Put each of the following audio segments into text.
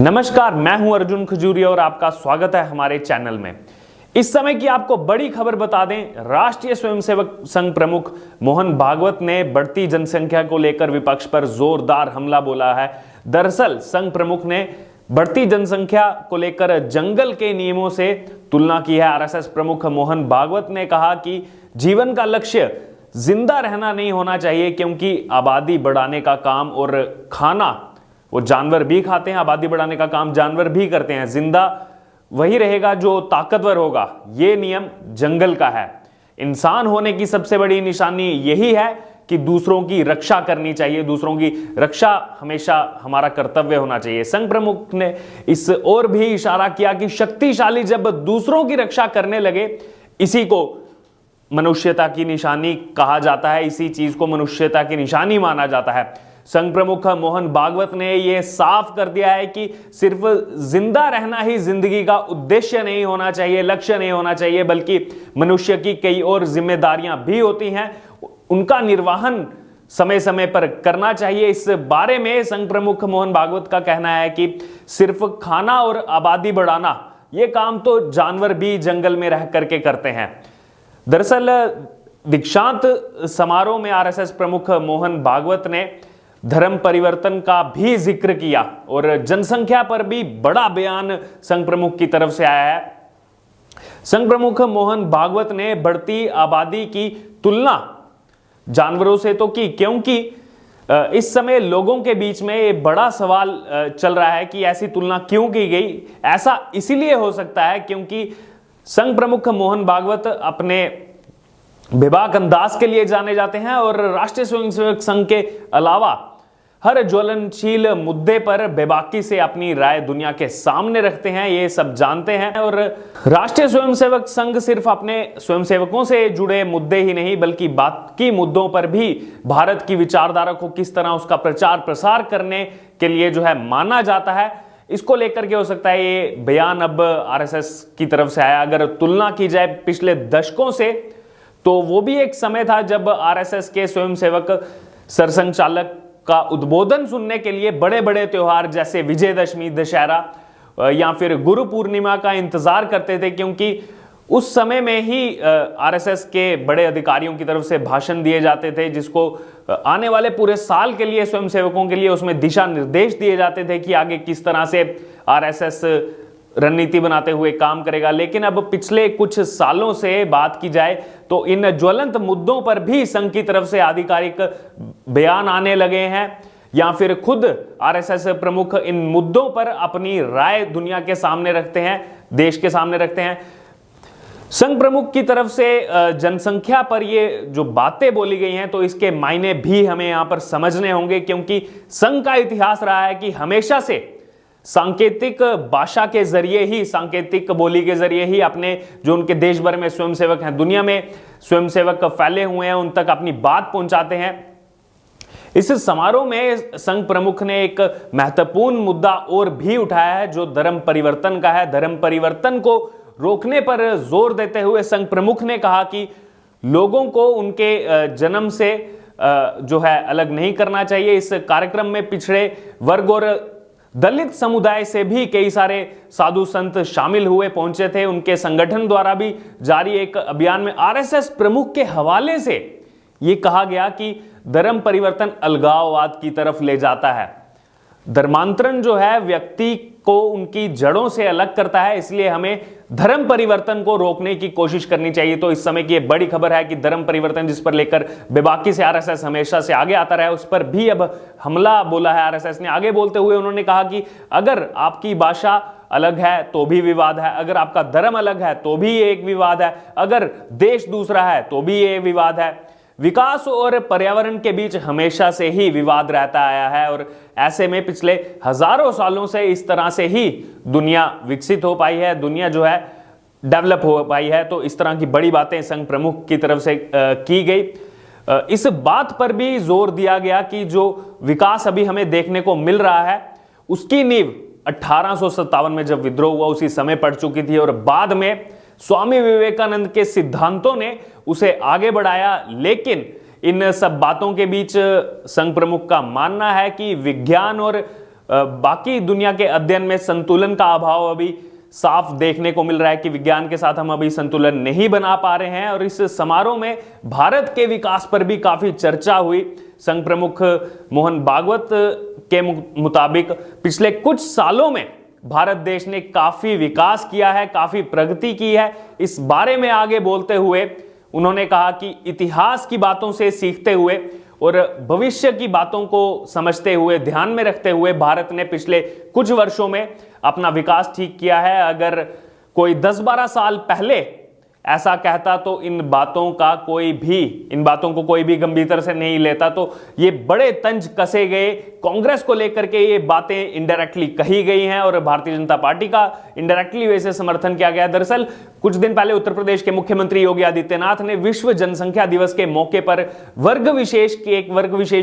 नमस्कार, मैं हूं अर्जुन खजूरिया और आपका स्वागत है हमारे चैनल में। इस समय की आपको बड़ी खबर बता दें, राष्ट्रीय स्वयंसेवक संघ प्रमुख मोहन भागवत ने बढ़ती जनसंख्या को लेकर विपक्ष पर जोरदार हमला बोला है। दरअसल संघ प्रमुख ने बढ़ती जनसंख्या को लेकर जंगल के नियमों से तुलना की है। आरएसएस प्रमुख मोहन भागवत ने कहा कि जीवन का लक्ष्य जिंदा रहना नहीं होना चाहिए, क्योंकि आबादी बढ़ाने का काम और खाना वो जानवर भी खाते हैं, आबादी बढ़ाने का काम जानवर भी करते हैं। जिंदा वही रहेगा जो ताकतवर होगा, ये नियम जंगल का है। इंसान होने की सबसे बड़ी निशानी यही है कि दूसरों की रक्षा करनी चाहिए, दूसरों की रक्षा हमेशा हमारा कर्तव्य होना चाहिए। संघ प्रमुख ने इस ओर भी इशारा किया कि शक्तिशाली जब दूसरों की रक्षा करने लगे, इसी को मनुष्यता की निशानी कहा जाता है, इसी चीज को मनुष्यता की निशानी माना जाता है। संघ प्रमुख मोहन भागवत ने यह साफ कर दिया है कि सिर्फ जिंदा रहना ही जिंदगी का उद्देश्य नहीं होना चाहिए, लक्ष्य नहीं होना चाहिए, बल्कि मनुष्य की कई और जिम्मेदारियां भी होती हैं, उनका निर्वहन समय समय पर करना चाहिए। इस बारे में संघ प्रमुख मोहन भागवत का कहना है कि सिर्फ खाना और आबादी बढ़ाना, यह काम तो जानवर भी जंगल में रह करके करते हैं। दरअसल दीक्षांत समारोह में आरएसएस प्रमुख मोहन भागवत ने धर्म परिवर्तन का भी जिक्र किया और जनसंख्या पर भी बड़ा बयान संघ प्रमुख की तरफ से आया है। संघ प्रमुख मोहन भागवत ने बढ़ती आबादी की तुलना जानवरों से तो की, क्योंकि इस समय लोगों के बीच में ये बड़ा सवाल चल रहा है कि ऐसी तुलना क्यों की गई। ऐसा इसीलिए हो सकता है क्योंकि संघ प्रमुख मोहन भागवत अपने बेबाक अंदाज के लिए जाने जाते हैं और राष्ट्रीय स्वयंसेवक संघ के अलावा हर ज्वलनशील मुद्दे पर बेबाकी से अपनी राय दुनिया के सामने रखते हैं, ये सब जानते हैं। और राष्ट्रीय स्वयंसेवक संघ सिर्फ अपने स्वयंसेवकों से जुड़े मुद्दे ही नहीं, बल्कि बाकी मुद्दों पर भी भारत की विचारधारा को किस तरह उसका प्रचार प्रसार करने के लिए जो है माना जाता है, इसको लेकर के हो सकता है ये बयान अब आरएसएस की तरफ से आया। अगर तुलना की जाए पिछले दशकों से, तो वो भी एक समय था जब आरएसएस के स्वयंसेवक सरसंघचालक का उद्बोधन सुनने के लिए बड़े बड़े त्योहार जैसे विजयदशमी, दशहरा या फिर गुरु पूर्णिमा का इंतजार करते थे, क्योंकि उस समय में ही आरएसएस के बड़े अधिकारियों की तरफ से भाषण दिए जाते थे, जिसको आने वाले पूरे साल के लिए स्वयंसेवकों के लिए उसमें दिशा निर्देश दिए जाते थे कि आगे किस तरह से आरएसएस रणनीति बनाते हुए काम करेगा। लेकिन अब पिछले कुछ सालों से बात की जाए तो इन ज्वलंत मुद्दों पर भी संघ की तरफ से आधिकारिक बयान आने लगे हैं, या फिर खुद आरएसएस प्रमुख इन मुद्दों पर अपनी राय दुनिया के सामने रखते हैं, देश के सामने रखते हैं। संघ प्रमुख की तरफ से जनसंख्या पर ये जो बातें बोली गई हैं, तो इसके मायने भी हमें यहां पर समझने होंगे, क्योंकि संघ का इतिहास रहा है कि हमेशा से सांकेतिक भाषा के जरिए ही, सांकेतिक बोली के जरिए ही अपने जो उनके देश भर में स्वयंसेवक हैं, दुनिया में स्वयंसेवक फैले हुए हैं, उन तक अपनी बात पहुंचाते हैं। इस समारोह में संघ प्रमुख ने एक महत्वपूर्ण मुद्दा और भी उठाया है, जो धर्म परिवर्तन का है। धर्म परिवर्तन को रोकने पर जोर देते हुए संघ प्रमुख ने कहा कि लोगों को उनके जन्म से जो है अलग नहीं करना चाहिए। इस कार्यक्रम में पिछड़े वर्ग और दलित समुदाय से भी कई सारे साधु संत शामिल हुए, पहुंचे थे। उनके संगठन द्वारा भी जारी एक अभियान में आरएसएस प्रमुख के हवाले से यह कहा गया कि धर्म परिवर्तन अलगाववाद की तरफ ले जाता है। धर्मांतरण जो है व्यक्ति को उनकी जड़ों से अलग करता है, इसलिए हमें धर्म परिवर्तन को रोकने की कोशिश करनी चाहिए। तो इस समय की यह बड़ी खबर है कि धर्म परिवर्तन, जिस पर लेकर बेबाकी से आरएसएस हमेशा से आगे आता रहा है, उस पर भी अब हमला बोला है आरएसएस ने। आगे बोलते हुए उन्होंने कहा कि अगर आपकी भाषा अलग है तो भी विवाद है, अगर आपका धर्म अलग है तो भी एक विवाद है, अगर देश दूसरा है तो भी ये विवाद है। विकास और पर्यावरण के बीच हमेशा से ही विवाद रहता आया है, और ऐसे में पिछले हजारों सालों से इस तरह से ही दुनिया विकसित हो पाई है, दुनिया जो है डेवलप हो पाई है। तो इस तरह की बड़ी बातें संघ प्रमुख की तरफ से की गई। इस बात पर भी जोर दिया गया कि जो विकास अभी हमें देखने को मिल रहा है, उसकी नींव 1857 में जब विद्रोह हुआ उसी समय पड़ चुकी थी, और बाद में स्वामी विवेकानंद के सिद्धांतों ने उसे आगे बढ़ाया। लेकिन इन सब बातों के बीच संघ प्रमुख का मानना है कि विज्ञान और बाकी दुनिया के अध्ययन में संतुलन का अभाव अभी साफ देखने को मिल रहा है कि विज्ञान के साथ हम अभी संतुलन नहीं बना पा रहे हैं। और इस समारोह में भारत के विकास पर भी काफी चर्चा हुई। संघ प्रमुख मोहन भागवत के मुताबिक पिछले कुछ सालों में भारत देश ने काफी विकास किया है, काफी प्रगति की है। इस बारे में आगे बोलते हुए उन्होंने कहा कि इतिहास की बातों से सीखते हुए और भविष्य की बातों को समझते हुए, ध्यान में रखते हुए भारत ने पिछले कुछ वर्षों में अपना विकास ठीक किया है। अगर कोई 10-12 साल पहले ऐसा कहता तो इन बातों को कोई भी गंभीरता से नहीं लेता। तो ये बड़े तंज कसे गए। कांग्रेस को लेकर के ये बातें इनडायरेक्टली कही गई हैं और भारतीय जनता पार्टी का इनडायरेक्टली वैसे समर्थन किया गया। दरअसल कुछ दिन पहले उत्तर प्रदेश के मुख्यमंत्री योगी आदित्यनाथ ने विश्व जनसंख्या दिवस के मौके पर वर्ग विशेष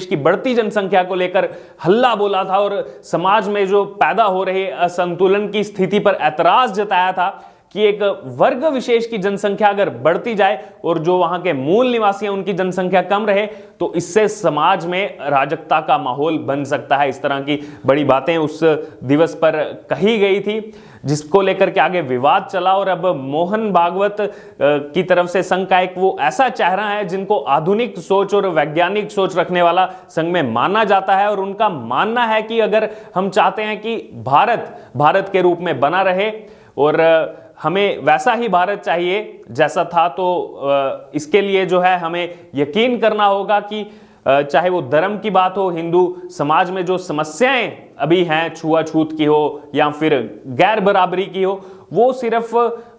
की बढ़ती जनसंख्या को लेकर हल्ला बोला था और समाज में जो पैदा हो रहे असंतुलन की स्थिति पर ऐतराज जताया था कि एक वर्ग विशेष की जनसंख्या अगर बढ़ती जाए और जो वहां के मूल निवासी हैं उनकी जनसंख्या कम रहे तो इससे समाज में अराजकता का माहौल बन सकता है। इस तरह की बड़ी बातें उस दिवस पर कही गई थी, जिसको लेकर के आगे विवाद चला। और अब मोहन भागवत की तरफ से संघ का एक वो ऐसा चेहरा है जिनको आधुनिक सोच और वैज्ञानिक सोच रखने वाला संघ में माना जाता है। और उनका मानना है कि अगर हम चाहते हैं कि भारत के रूप में बना रहे और हमें वैसा ही भारत चाहिए जैसा था, तो इसके लिए जो है हमें यकीन करना होगा कि चाहे वो धर्म की बात हो, हिंदू समाज में जो समस्याएं अभी हैं, छुआछूत की हो या फिर गैर बराबरी की हो, वो सिर्फ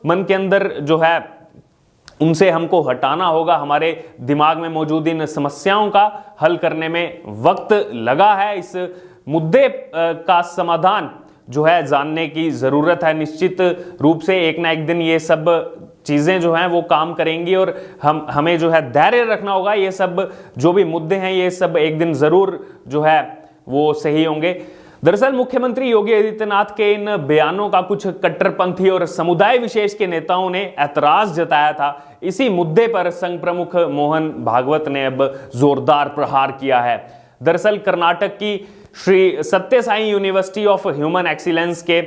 मन के अंदर जो है उनसे हमको हटाना होगा। हमारे दिमाग में मौजूद इन समस्याओं का हल करने में वक्त लगा है। इस मुद्दे का समाधान जो है जानने की जरूरत है। निश्चित रूप से एक ना एक दिन ये सब चीजें जो हैं वो काम करेंगी और हमें जो है धैर्य रखना होगा। ये सब जो भी मुद्दे हैं ये सब एक दिन जरूर जो है वो सही होंगे। दरअसल मुख्यमंत्री योगी आदित्यनाथ के इन बयानों का कुछ कट्टरपंथी और समुदाय विशेष के नेताओं ने ऐतराज जताया था। इसी मुद्दे पर संघ प्रमुख मोहन भागवत ने अब जोरदार प्रहार किया है। दरअसल कर्नाटक की श्री सत्य Sai university of human excellence के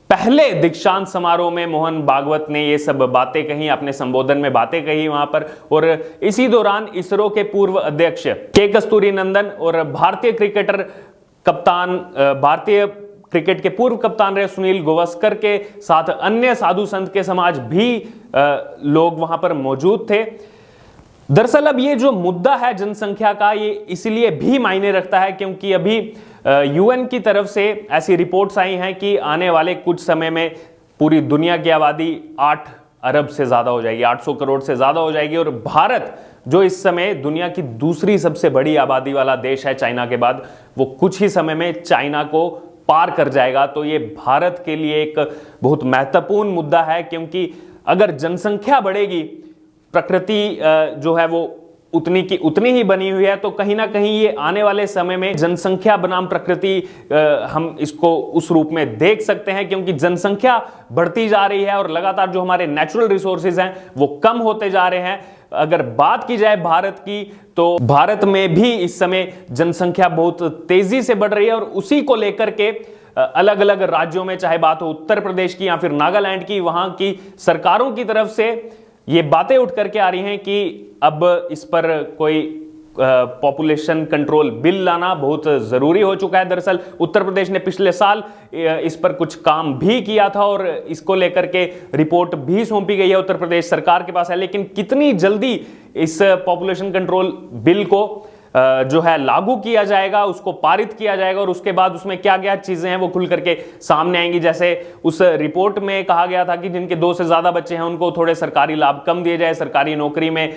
पहले दीक्षांत समारोह में मोहन भागवत ने ये सब बातें कही, अपने संबोधन में बातें कही वहां पर। और इसी दौरान इसरो के पूर्व अध्यक्ष के कस्तूरीनंदन और भारतीय क्रिकेट के पूर्व कप्तान रहे सुनील गावस्कर के साथ अन्य साधु संत के समाज भी लोग वहां पर मौजूद थे। दरअसल अब ये जो मुद्दा है जनसंख्या का, ये इसलिए भी मायने रखता है क्योंकि अभी यूएन की तरफ से ऐसी रिपोर्ट्स आई हैं कि आने वाले कुछ समय में पूरी दुनिया की आबादी 8 अरब से ज्यादा हो जाएगी, 800 करोड़ से ज्यादा हो जाएगी। और भारत जो इस समय दुनिया की दूसरी सबसे बड़ी आबादी वाला देश है चाइना के बाद, वो कुछ ही समय में चाइना को पार कर जाएगा। तो ये भारत के लिए एक बहुत महत्वपूर्ण मुद्दा है, क्योंकि अगर जनसंख्या बढ़ेगी, प्रकृति जो है वो उतनी की उतनी ही बनी हुई है, तो कहीं ना कहीं ये आने वाले समय में जनसंख्या बनाम प्रकृति हम इसको उस रूप में देख सकते हैं, क्योंकि जनसंख्या बढ़ती जा रही है और लगातार जो हमारे नेचुरल रिसोर्सेज हैं वो कम होते जा रहे हैं। अगर बात की जाए भारत की, तो भारत में भी इस समय जनसंख्या बहुत तेजी से बढ़ रही है और उसी को लेकर के अलग अलग राज्यों में, चाहे बात हो उत्तर प्रदेश की या फिर नागालैंड की, वहां की सरकारों की तरफ से ये बातें उठ करके आ रही हैं कि अब इस पर कोई पॉपुलेशन कंट्रोल बिल लाना बहुत जरूरी हो चुका है। दरअसल उत्तर प्रदेश ने पिछले साल इस पर कुछ काम भी किया था और इसको लेकर के रिपोर्ट भी सौंपी गई है, उत्तर प्रदेश सरकार के पास है। लेकिन कितनी जल्दी इस पॉपुलेशन कंट्रोल बिल को जो है लागू किया जाएगा, उसको पारित किया जाएगा और उसके बाद उसमें क्या क्या चीजें हैं वो खुल करके सामने आएंगी। जैसे उस रिपोर्ट में कहा गया था कि जिनके 2 से ज्यादा बच्चे हैं उनको थोड़े सरकारी लाभ कम दिए जाए, सरकारी नौकरी में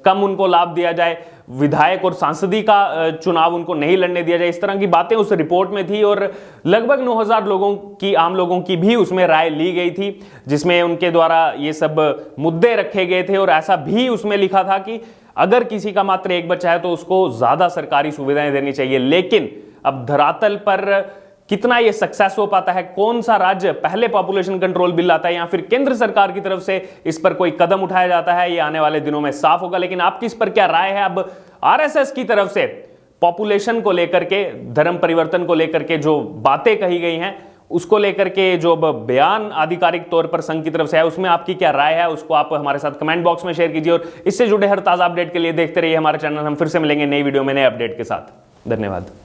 कम उनको लाभ दिया जाए, विधायक और सांसदी का चुनाव उनको नहीं लड़ने दिया जाए। इस तरह की बातें उस रिपोर्ट में थी और लगभग 9000 लोगों की, आम लोगों की भी उसमें राय ली गई थी, जिसमें उनके द्वारा ये सब मुद्दे रखे गए थे। और ऐसा भी उसमें लिखा था कि अगर किसी का मात्र 1 बच्चा है तो उसको ज्यादा सरकारी सुविधाएं देनी चाहिए। लेकिन अब धरातल पर कितना ये सक्सेस हो पाता है, कौन सा राज्य पहले पॉपुलेशन कंट्रोल बिल लाता है या फिर केंद्र सरकार की तरफ से इस पर कोई कदम उठाया जाता है, ये आने वाले दिनों में साफ होगा। लेकिन आपकी इस पर क्या राय है? अब आरएसएस की तरफ से पॉपुलेशन को लेकर के, धर्म परिवर्तन को लेकर के जो बातें कही गई हैं, उसको लेकर के जो बयान आधिकारिक तौर पर संघ की तरफ से है, उसमें आपकी क्या राय है, उसको आप हमारे साथ कमेंट बॉक्स में शेयर कीजिए। और इससे जुड़े हर ताजा अपडेट के लिए देखते रहिए हमारे चैनल। हम फिर से मिलेंगे नई वीडियो में नए अपडेट के साथ। धन्यवाद।